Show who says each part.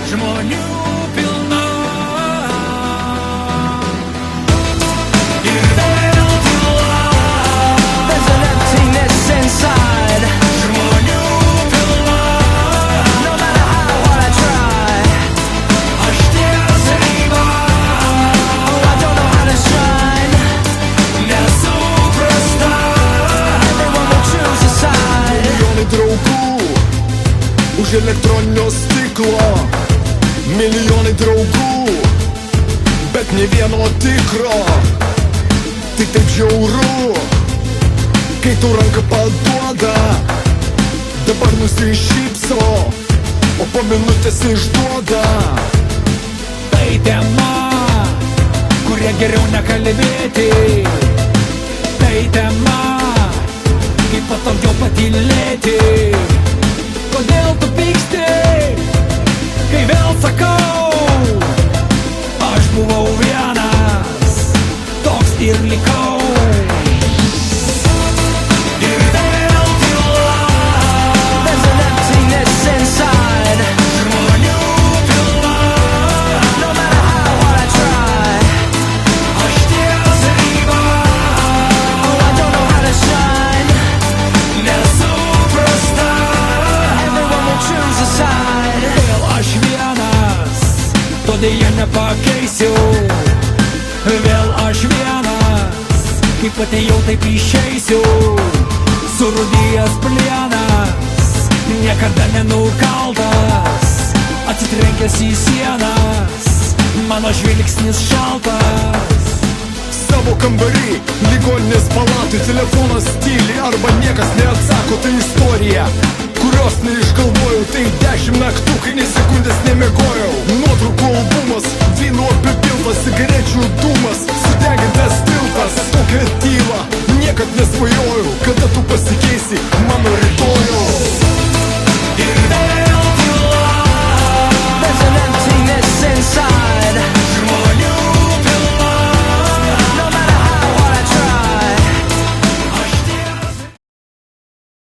Speaker 1: žmonių pilna. Ir vėl tyla.
Speaker 2: There's an emptiness inside.
Speaker 1: Žmonių pilna.
Speaker 2: No matter how hard I try,
Speaker 1: Aš ties riba.
Speaker 2: oh, I don't know how to shine.
Speaker 1: Nesuprasta.
Speaker 2: Everyone will choose a side.
Speaker 3: Milijonai draugų už elektroninio stiklo, milijonai draugų, bet ne vieno tikro. Tai taip žiauru, kai tau ranką paduoda, dabar nusišypso, o po minutės išduoda.
Speaker 1: Tai tema, kuria geriau nekalbėti. Tai tema, kaip patogiau patylėti. Kodėl tu pyksti, kai vėl sakau, aš buvau vienas, toks ir likau. Ir vėl tyla.
Speaker 2: There's an emptiness inside.
Speaker 1: Žmonių pilna.
Speaker 2: No matter how hard I try,
Speaker 1: Aš ties riba.
Speaker 2: oh, I don't know how to shine.
Speaker 1: Nesuprasta.
Speaker 2: Everyone will choose a side.
Speaker 1: Vėl aš vienas, to dėja nepakeisiu. Vėl aš vienas, kaip atėjau, taip išeisiu. Surūdijęs plienas, niekada nenukaltas, atsitrenkęs į sienas, mano žvilgsnis šaltas.
Speaker 3: Savo kambarį, ligoninės palatui, telefonas tyli arba niekas neatsako. Tai istorija, kurios neišgalvojau. Tai 10 naktų, kai nė sekundės nemiegojau. Nuotraukų albumas, vyno apipiltas, cigarečių dūmas, sudegintas tiltas. Tokia tyla, niekad nesvajojau.